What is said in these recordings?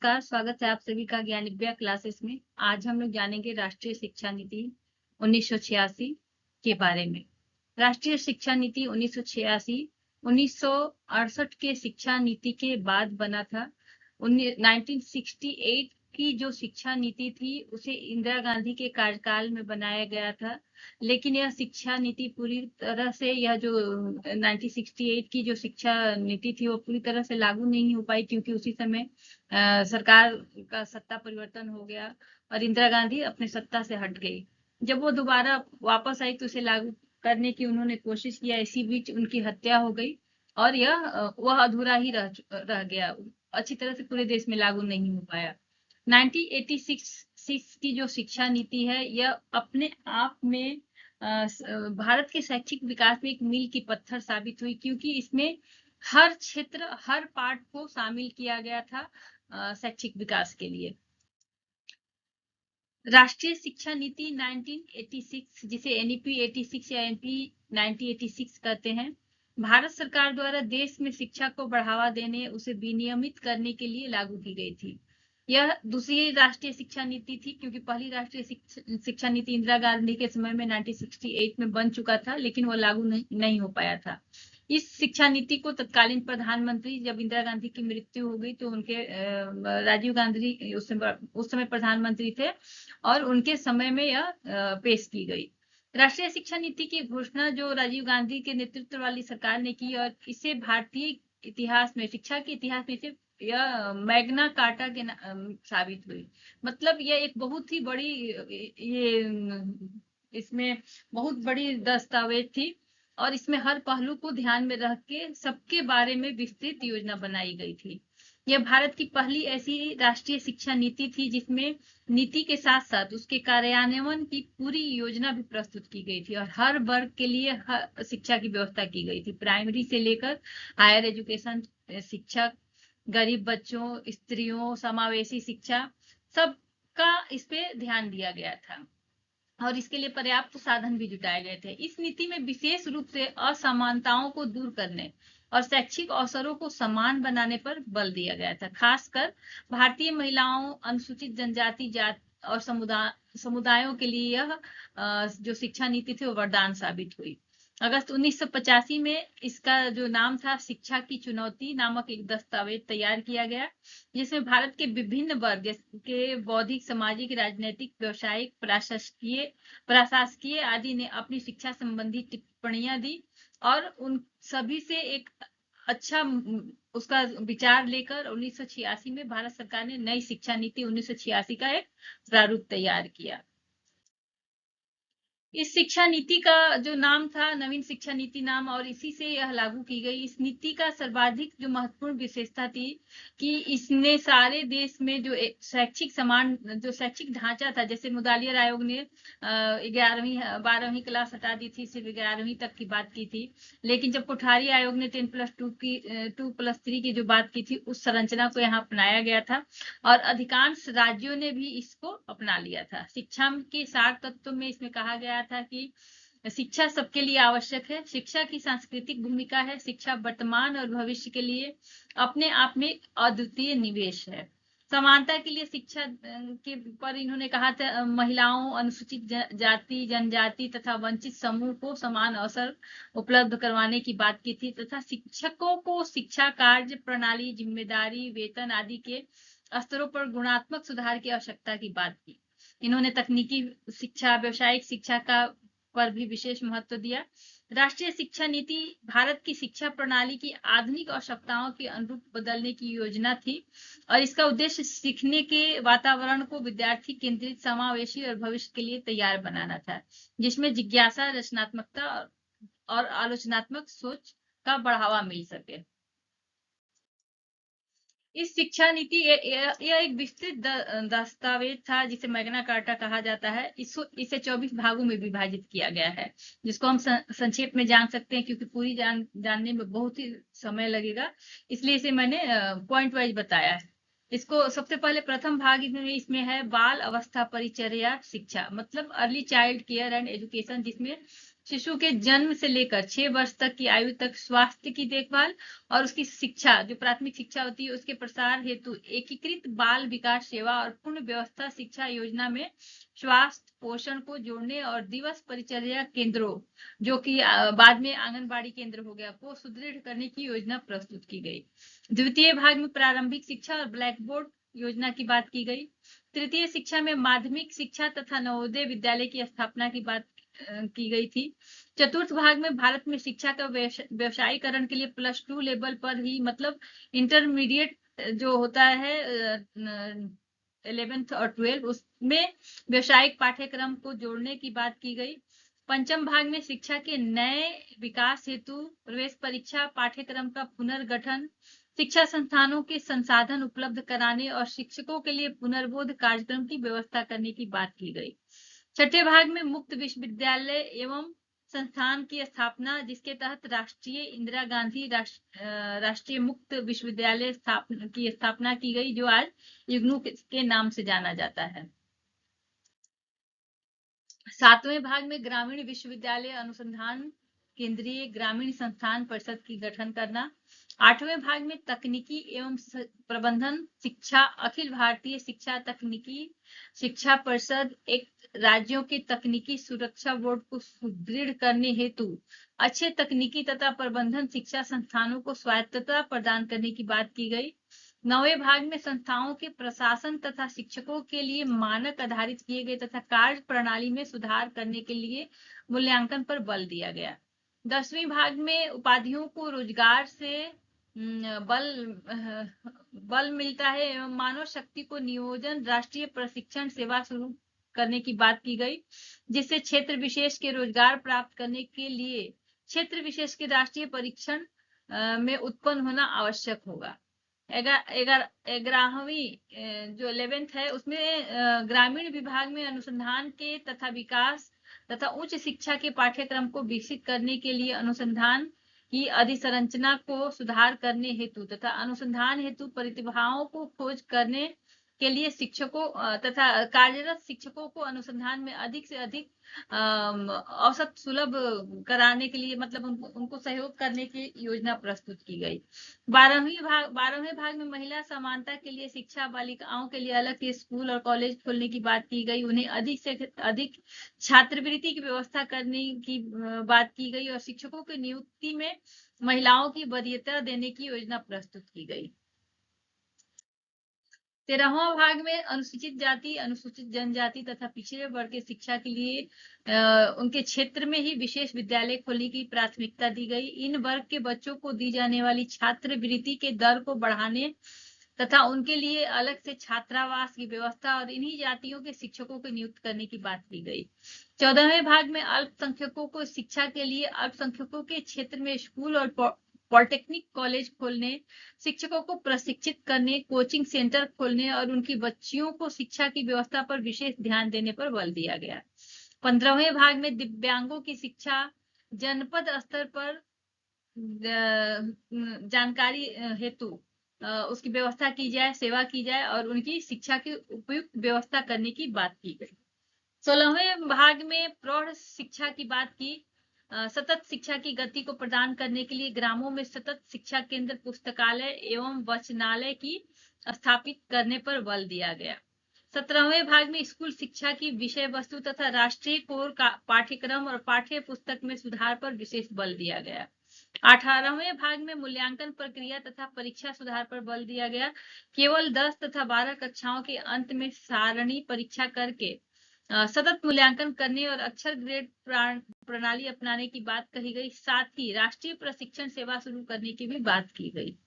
नमस्कार, स्वागत है आप सभी का ज्ञान विद्या क्लासेस में। आज हम लोग जानेंगे राष्ट्रीय शिक्षा नीति 1986 के बारे में। राष्ट्रीय शिक्षा नीति 1986 1968 के शिक्षा नीति के बाद बना था। 1968 की जो शिक्षा नीति थी उसे इंदिरा गांधी के कार्यकाल में बनाया गया था, लेकिन यह शिक्षा नीति पूरी तरह से यह जो 1968 की जो शिक्षा नीति थी वो पूरी तरह से लागू नहीं हो पाई, क्योंकि उसी समय सरकार का सत्ता परिवर्तन हो गया और इंदिरा गांधी अपने सत्ता से हट गई। जब वो दोबारा वापस आई तो उसे लागू करने की उन्होंने कोशिश किया, इसी बीच उनकी हत्या हो गई और वह अधूरा ही रह गया, अच्छी तरह से पूरे देश में लागू नहीं हो पाया। 1986 की जो शिक्षा नीति है यह अपने आप में भारत के शैक्षिक विकास में एक मील की पत्थर साबित हुई, क्योंकि इसमें हर क्षेत्र हर पार्ट को शामिल किया गया था शैक्षिक विकास के लिए। राष्ट्रीय शिक्षा नीति 1986, जिसे एनईपी 86 या एनपी 1986 कहते हैं, भारत सरकार द्वारा देश में शिक्षा को बढ़ावा देने, उसे विनियमित करने के लिए लागू की गई थी। यह दूसरी राष्ट्रीय शिक्षा नीति थी, क्योंकि पहली राष्ट्रीय शिक्षा नीति इंदिरा गांधी के समय में 1968 में बन चुका था, लेकिन वो लागू नहीं हो पाया था। इस शिक्षा नीति को तत्कालीन प्रधानमंत्री, जब इंदिरा गांधी की मृत्यु हो गई तो उनके राजीव गांधी उस समय प्रधानमंत्री थे और उनके समय में यह पेश की गई। राष्ट्रीय शिक्षा नीति की घोषणा जो राजीव गांधी के नेतृत्व वाली सरकार ने की, और इसे भारतीय इतिहास में, शिक्षा के इतिहास में से यह मैग्ना कार्टा के साबित हुई। मतलब यह एक बहुत ही बड़ी, इसमें बहुत बड़ी दस्तावेज थी और इसमें हर पहलू को ध्यान में रख के सबके बारे में विस्तृत योजना बनाई गई थी। यह भारत की पहली ऐसी राष्ट्रीय शिक्षा नीति थी जिसमें नीति के साथ साथ उसके कार्यान्वयन की पूरी योजना भी प्रस्तुत की गई थी और हर वर्ग के लिए शिक्षा की व्यवस्था की गई थी, प्राइमरी से लेकर हायर एजुकेशन शिक्षा, गरीब बच्चों, स्त्रियों, समावेशी शिक्षा, सबका इस पे ध्यान दिया गया था और इसके लिए पर्याप्त साधन भी जुटाए गए थे। इस नीति में विशेष रूप से असमानताओं को दूर करने और शैक्षिक अवसरों को समान बनाने पर बल दिया गया था। खासकर भारतीय महिलाओं, अनुसूचित जनजाति जाति और समुदायों के लिए यह जो शिक्षा नीति थी वो वरदान साबित हुई। अगस्त 1985 में इसका जो नाम था शिक्षा की चुनौती नामक एक दस्तावेज तैयार किया गया, जिसमें भारत के विभिन्न वर्ग के बौद्धिक, सामाजिक, राजनीतिक, व्यवसायिक, प्रशासकीय आदि ने अपनी शिक्षा संबंधी टिप्पणियां दी और उन सभी से एक अच्छा उसका विचार लेकर 1986 में भारत सरकार ने नई शिक्षा नीति 1986 का एक प्रारूप तैयार किया। इस शिक्षा नीति का जो नाम था नवीन शिक्षा नीति नाम, और इसी से यह लागू की गई। इस नीति का सर्वाधिक जो महत्वपूर्ण विशेषता थी कि इसने सारे देश में जो शैक्षिक ढांचा था, जैसे मुदालियर आयोग ने 11वीं 12वीं क्लास हटा दी थी, सिर्फ 11वीं तक की बात की थी, लेकिन जब कोठारी आयोग ने 10+2+3 की जो बात की थी, उस संरचना को यहाँ अपनाया गया था और अधिकांश राज्यों ने भी इसको अपना लिया था। शिक्षा के सार तत्व में इसमें कहा गया था कि शिक्षा सबके लिए आवश्यक है, शिक्षा की सांस्कृतिक भूमिका है, शिक्षा वर्तमान और भविष्य के लिए अपने आप में अद्वितीय निवेश है। समानता के लिए शिक्षा के पर इन्होंने कहा था महिलाओं, अनुसूचित जाति, जनजाति तथा वंचित समूह को समान अवसर उपलब्ध करवाने की बात की थी तथा शिक्षकों को शिक्षा कार्य प्रणाली, जिम्मेदारी, वेतन आदि के स्तरों पर गुणात्मक सुधार की आवश्यकता की बात की। इन्होंने तकनीकी शिक्षा, व्यावसायिक शिक्षा का पर भी विशेष महत्व दिया। राष्ट्रीय शिक्षा नीति भारत की शिक्षा प्रणाली की आधुनिक आवश्यकताओं के अनुरूप बदलने की योजना थी और इसका उद्देश्य सीखने के वातावरण को विद्यार्थी केंद्रित, समावेशी और भविष्य के लिए तैयार बनाना था, जिसमें जिज्ञासा, रचनात्मकता और आलोचनात्मक सोच का बढ़ावा मिल सके। इस शिक्षा नीति यह एक विस्तृत दस्तावेज था जिसे मैग्ना कार्टा कहा जाता है। इसे 24 भागों में विभाजित किया गया है, जिसको हम संक्षेप में जान सकते हैं, क्योंकि पूरी जानने में बहुत ही समय लगेगा, इसलिए इसे मैंने पॉइंट वाइज बताया है। इसको सबसे पहले प्रथम भाग इसमें है बाल अवस्था परिचर्या शिक्षा, मतलब early child care and education, जिसमें शिशु के जन्म से लेकर 6 वर्ष तक की आयु तक स्वास्थ्य की देखभाल और उसकी शिक्षा, जो प्राथमिक शिक्षा होती है, उसके प्रसार हेतु एकीकृत बाल विकास सेवा और पूर्ण व्यवस्था शिक्षा योजना में स्वास्थ्य पोषण को जोड़ने और दिवस परिचर्या केंद्रों, जो कि बाद में आंगनबाड़ी केंद्र हो गया, को सुदृढ़ करने की योजना प्रस्तुत की गई। द्वितीय भाग में प्रारंभिक शिक्षा और ब्लैक बोर्ड योजना की बात की गई। तृतीय शिक्षा में माध्यमिक शिक्षा तथा नवोदय विद्यालय की स्थापना की बात की गई थी। चतुर्थ भाग में भारत में शिक्षा का व्यवसायीकरण के लिए +2 लेवल पर ही, मतलब इंटरमीडिएट जो होता है 11th और 12th, उसमें व्यवसायिक पाठ्यक्रम को जोड़ने की बात की गई। पंचम भाग में शिक्षा के नए विकास हेतु प्रवेश परीक्षा पाठ्यक्रम का पुनर्गठन, शिक्षा संस्थानों के संसाधन उपलब्ध कराने और शिक्षकों के लिए पुनर्बोध कार्यक्रम की व्यवस्था करने की बात की गई। छठे भाग में मुक्त विश्वविद्यालय एवं संस्थान की स्थापना, जिसके तहत राष्ट्रीय इंदिरा गांधी राष्ट्रीय मुक्त विश्वविद्यालय की स्थापना की गई, जो आज इग्नू के नाम से जाना जाता है। सातवें भाग में ग्रामीण विश्वविद्यालय अनुसंधान केंद्रीय ग्रामीण संस्थान परिषद की गठन करना। आठवें भाग में तकनीकी एवं प्रबंधन शिक्षा अखिल भारतीय शिक्षा तकनीकी शिक्षा परिषद एक राज्यों के तकनीकी सुरक्षा बोर्ड को सुदृढ़ करने हेतु अच्छे तकनीकी तथा प्रबंधन शिक्षा संस्थानों को स्वायत्तता प्रदान करने की बात की गई। नौवें भाग में संस्थाओं के प्रशासन तथा शिक्षकों के लिए मानक आधारित किए गए तथा कार्य प्रणाली में सुधार करने के लिए मूल्यांकन पर बल दिया गया। 10वें भाग में उपाधियों को रोजगार से बल मिलता है एवं मानव शक्ति को नियोजन राष्ट्रीय प्रशिक्षण सेवा शुरू करने की बात की गई, जिससे क्षेत्र विशेष के रोजगार प्राप्त करने के लिए क्षेत्र विशेष के राष्ट्रीय परीक्षण में उत्पन्न होना आवश्यक होगा। 11वीं जो 11th है, उसमें ग्रामीण विभाग में अनुसंधान के तथा विकास तथा उच्च शिक्षा के पाठ्यक्रम को विकसित करने के लिए अनुसंधान की अधिसंरचना को सुधार करने हेतु तथा अनुसंधान हेतु प्रतिभाओं को खोज करने के लिए शिक्षकों तथा कार्यरत शिक्षकों को अनुसंधान में अधिक से अधिक औसत सुलभ कराने के लिए, मतलब उनको सहयोग करने की योजना प्रस्तुत की गई। 12वें भाग में महिला समानता के लिए शिक्षा, बालिकाओं के लिए अलग से स्कूल और कॉलेज खोलने की बात की गई। उन्हें अधिक से अधिक छात्रवृत्ति की व्यवस्था करने की बात की गई और शिक्षकों की नियुक्ति में महिलाओं की वरीयता देने की योजना प्रस्तुत की गई। 13वां भाग में अनुसूचित जाति, अनुसूचित जनजाति तथा पिछड़े वर्ग के शिक्षा के लिए उनके क्षेत्र में ही विशेष विद्यालय खोलने की प्राथमिकता दी गई। इन वर्ग के बच्चों को दी जाने वाली छात्रवृत्ति के दर को बढ़ाने तथा उनके लिए अलग से छात्रावास की व्यवस्था और इन्हीं जातियों के शिक्षकों को नियुक्त करने की बात की गई। 14वें भाग में अल्पसंख्यकों को शिक्षा के लिए अल्पसंख्यकों के क्षेत्र में स्कूल और पॉलिटेक्निक कॉलेज खोलने, शिक्षकों को प्रशिक्षित करने, कोचिंग सेंटर खोलने और उनकी बच्चियों को शिक्षा की व्यवस्था पर विशेष ध्यान देने पर बल दिया गया। 15वें भाग में दिव्यांगों की शिक्षा जनपद स्तर पर जानकारी हेतु उसकी व्यवस्था की जाए, सेवा की जाए और उनकी शिक्षा की उपयुक्त व्यवस्था करने की बात की गई। 16वें भाग में प्रौढ़ शिक्षा की बात की। सतत शिक्षा की गति को प्रदान करने के लिए ग्रामों में सतत शिक्षा केंद्र, पुस्तकालय एवं वाचनालय की स्थापित करने पर बल दिया गया। 17वें भाग में स्कूल शिक्षा की विषय वस्तु तथा राष्ट्रीय कोर पाठ्यक्रम और पाठ्य पुस्तक में सुधार पर विशेष बल दिया गया। 18वें भाग में मूल्यांकन प्रक्रिया तथा परीक्षा सुधार पर बल दिया गया। केवल 10 तथा 12 कक्षाओं के अंत में सारणी परीक्षा करके सतत मूल्यांकन करने और अक्षर ग्रेड प्रणाली अपनाने की बात कही गई। साथ ही राष्ट्रीय प्रशिक्षण सेवा शुरू करने की भी बात की गई।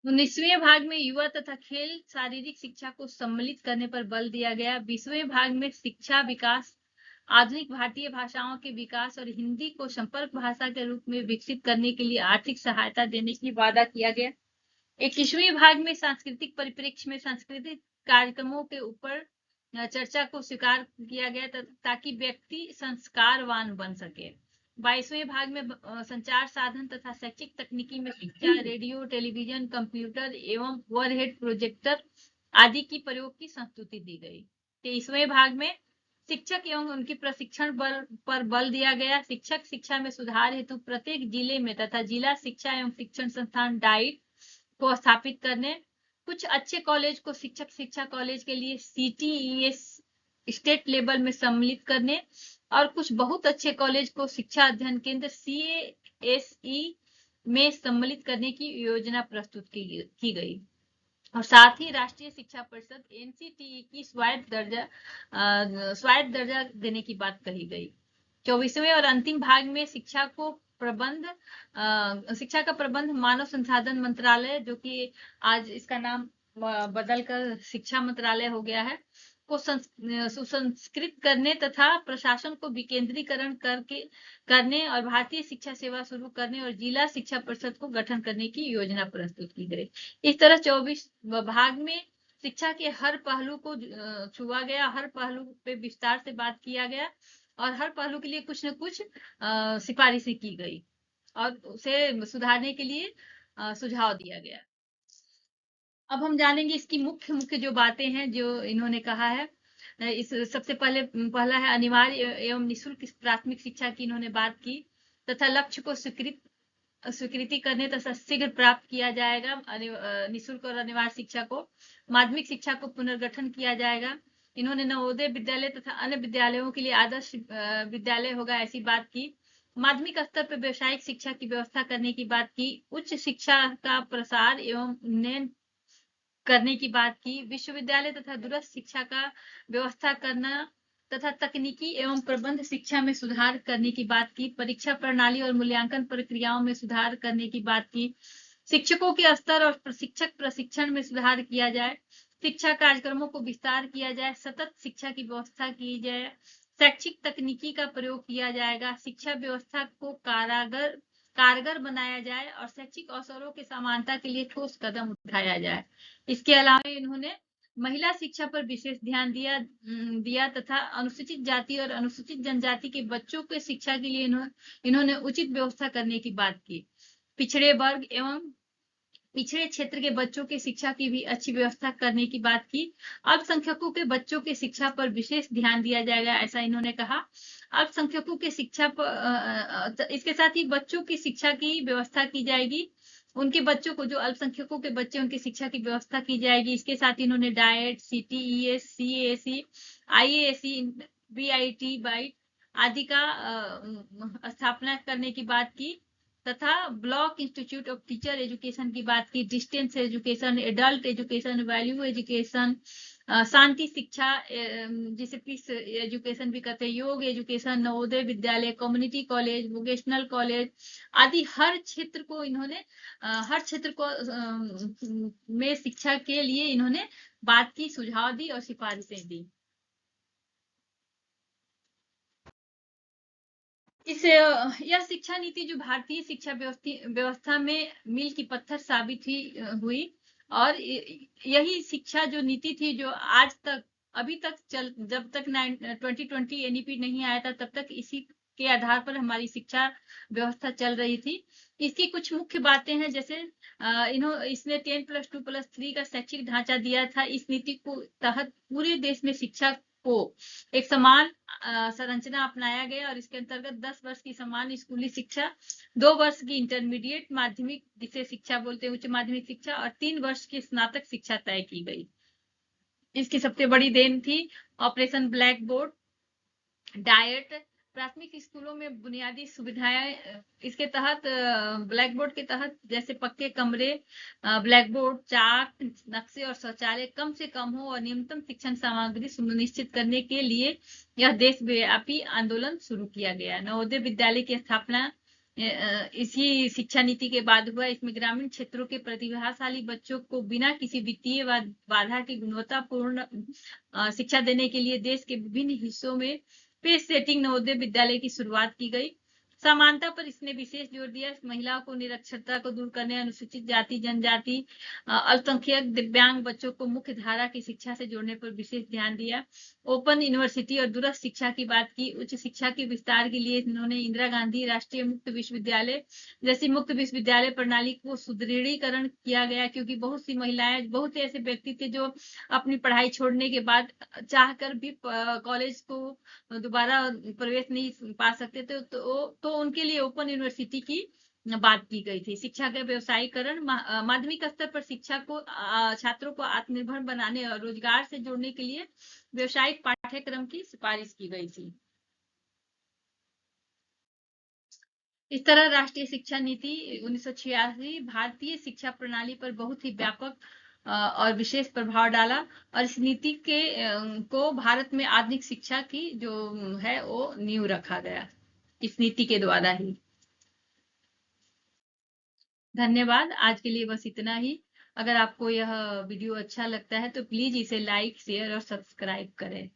19वें भाग में युवा तथा खेल शारीरिक शिक्षा को सम्मिलित करने पर बल दिया गया। 20वें भाग में शिक्षा विकास, आधुनिक भारतीय भाषाओं के विकास और हिंदी को संपर्क भाषा के रूप में विकसित करने के लिए आर्थिक सहायता देने की वादा किया गया। 21वें भाग में सांस्कृतिक परिप्रेक्ष्य में सांस्कृतिक कार्यक्रमों के ऊपर चर्चा को स्वीकार किया गया ताकि व्यक्ति संस्कारवान बन सके। 22वें भाग में संचार साधन तथा शैक्षिक तकनीकी में शिक्षा, रेडियो, टेलीविजन, कंप्यूटर एवं ओवरहेड प्रोजेक्टर आदि की प्रयोग की संस्तुति दी गई। 23वें भाग में शिक्षक एवं उनके प्रशिक्षण पर बल दिया गया। शिक्षक शिक्षा में सुधार हेतु प्रत्येक जिले में तथा जिला शिक्षा एवं शिक्षण संस्थान डाइट को स्थापित करने, कुछ अच्छे कॉलेज को शिक्षक शिक्षा कॉलेज के लिए CTES स्टेट लेवल में सम्मिलित करने और कुछ बहुत अच्छे कॉलेज को शिक्षा अध्ययन केंद्र CASE में सम्मिलित करने की योजना प्रस्तुत की गई और साथ ही राष्ट्रीय शिक्षा परिषद NCTE की स्वायत्त दर्जा देने की बात कही गई। 24वें और अंतिम भाग में शिक्षा का प्रबंध मानव संसाधन मंत्रालय, जो कि आज इसका नाम बदलकर शिक्षा मंत्रालय हो गया है, को सुसंस्कृत करने तथा प्रशासन को विकेंद्रीकरण करने और भारतीय शिक्षा सेवा शुरू करने और जिला शिक्षा परिषद को गठन करने की योजना प्रस्तुत की गई। इस तरह 24 भाग में शिक्षा के हर पहलू को छुआ गया, हर पहलू पे विस्तार से बात किया गया और हर पहलू के लिए कुछ न कुछ सिफारिशें की गई और उसे सुधारने के लिए सुझाव दिया गया। अब हम जानेंगे इसकी मुख्य जो बातें हैं जो इन्होंने कहा है। इस सबसे पहला है अनिवार्य एवं निःशुल्क प्राथमिक शिक्षा की इन्होंने बात की तथा लक्ष्य को स्वीकृति करने तथा शीघ्र प्राप्त किया जाएगा निःशुल्क और अनिवार्य शिक्षा को। माध्यमिक शिक्षा को पुनर्गठन किया जाएगा। इन्होंने नवोदय विद्यालय तथा अन्य विद्यालयों के लिए आदर्श विद्यालय होगा ऐसी बात की। माध्यमिक स्तर पर व्यावसायिक शिक्षा की व्यवस्था करने की बात की। उच्च शिक्षा का प्रसार एवं उन्नयन करने की बात की। विश्वविद्यालय तथा दूरस्थ शिक्षा का व्यवस्था करना तथा तकनीकी एवं प्रबंध शिक्षा में सुधार करने की बात की। परीक्षा प्रणाली और मूल्यांकन प्रक्रियाओं में सुधार करने की बात की। शिक्षकों के स्तर और प्रशिक्षक प्रशिक्षण में सुधार किया जाए। शिक्षा कार्यक्रमों को विस्तार किया जाए। सतत शिक्षा की व्यवस्था की जाए। शैक्षिक तकनीकी का प्रयोग किया जाएगा। शिक्षा व्यवस्था को कारगर बनाया जाए और शैक्षिक अवसरों की समानता के लिए ठोस कदम उठाया जाए। इसके अलावा इन्होंने महिला शिक्षा पर विशेष ध्यान दिया तथा अनुसूचित जाति और अनुसूचित जनजाति के बच्चों के शिक्षा के लिए इन्होंने उचित व्यवस्था करने की बात की। पिछड़े वर्ग एवं पिछड़े क्षेत्र के बच्चों की शिक्षा की भी अच्छी व्यवस्था करने की बात की। अल्पसंख्यकों के बच्चों की शिक्षा पर विशेष ध्यान दिया जाएगा ऐसा इन्होंने कहा। अल्पसंख्यकों के शिक्षा पर इसके साथ ही बच्चों की शिक्षा की व्यवस्था की जाएगी। उनके बच्चों को जो अल्पसंख्यकों के बच्चे उनकी शिक्षा की व्यवस्था की जाएगी। इसके साथ इन्होंने DIET, CTES, CASE, IASE, BIT, बाइट आदि का स्थापना करने की बात की तथा block institute of teacher education की बात की। Distance education, adult education, value education, शांति शिक्षा जिसे पीस एजुकेशन भी कहते हैं, योग education, Navodaya Vidyalaya, community college, vocational college आदि हर क्षेत्र को में शिक्षा के लिए इन्होंने बात की, सुझाव दी और सिफारिशें दी। यह शिक्षा नीति जो भारतीय शिक्षा व्यवस्था में मील की पत्थर साबित हुई और यही शिक्षा जो नीति थी जो आज तक अभी तक जब तक 2020 NEP नहीं आया था तब तक इसी के आधार पर हमारी शिक्षा व्यवस्था चल रही थी। इसकी कुछ मुख्य बातें हैं, जैसे इसने 10+2+3 का शैक्षिक ढांचा दिया था। इस नीति को तहत पूरे देश में शिक्षा को एक समान संरचना अपनाया गया और इसके अंतर्गत 10 वर्ष की समान स्कूली शिक्षा, 2 वर्ष की इंटरमीडिएट माध्यमिक जिसे शिक्षा बोलते हैं उच्च माध्यमिक शिक्षा और 3 वर्ष की स्नातक शिक्षा तय की गई। इसकी सबसे बड़ी देन थी ऑपरेशन ब्लैक बोर्ड, डाइट, प्राथमिक स्कूलों में बुनियादी सुविधाएं। इसके तहत ब्लैक बोर्ड के तहत जैसे पक्के कमरे, ब्लैक बोर्ड, चाक, नक्शे और शौचालय कम से कम हो और न्यूनतम शिक्षण सामग्री सुनिश्चित करने के लिए यह देशव्यापी आंदोलन शुरू किया गया। नवोदय विद्यालय की स्थापना इसी शिक्षा नीति के बाद हुआ। इसमें ग्रामीण क्षेत्रों के प्रतिभाशाली बच्चों को बिना किसी वित्तीय बाधा की गुणवत्तापूर्ण शिक्षा देने के लिए देश के विभिन्न हिस्सों में पेस सेटिंग नवोदय विद्यालय की शुरुआत की गई। समानता पर इसने विशेष जोर दिया। महिलाओं को निरक्षरता को दूर करने, अनुसूचित जाति जनजाति, अल्पसंख्यक, दिव्यांग बच्चों को मुख्य धारा की शिक्षा से जोड़ने पर विशेष ध्यान दिया। ओपन यूनिवर्सिटी और दूरस्थ शिक्षा की बात की। उच्च शिक्षा के विस्तार के लिए इन्होंने इंदिरा गांधी राष्ट्रीय मुक्त विश्वविद्यालय जैसी मुक्त विश्वविद्यालय प्रणाली को सुदृढ़ीकरण किया गया, क्योंकि बहुत सी महिलाएं, बहुत से ऐसे व्यक्ति थे जो अपनी पढ़ाई छोड़ने के बाद चाहकर भी कॉलेज को दोबारा प्रवेश नहीं पा सकते थे, तो उनके लिए ओपन यूनिवर्सिटी की बात की गई थी। शिक्षा का व्यवसायीकरण, माध्यमिक स्तर पर शिक्षा को छात्रों को आत्मनिर्भर बनाने और रोजगार से जोड़ने के लिए व्यवसायिक पाठ्यक्रम की सिफारिश की गई थी। इस तरह राष्ट्रीय शिक्षा नीति 1986 भारतीय शिक्षा प्रणाली पर बहुत ही व्यापक और विशेष प्रभाव डाला, और इस नीति के को भारत में आधुनिक शिक्षा की जो है वो नींव रखा गया इस नीति के द्वारा ही। धन्यवाद। आज के लिए बस इतना ही। अगर आपको यह वीडियो अच्छा लगता है तो प्लीज इसे लाइक, शेयर और सब्सक्राइब करें।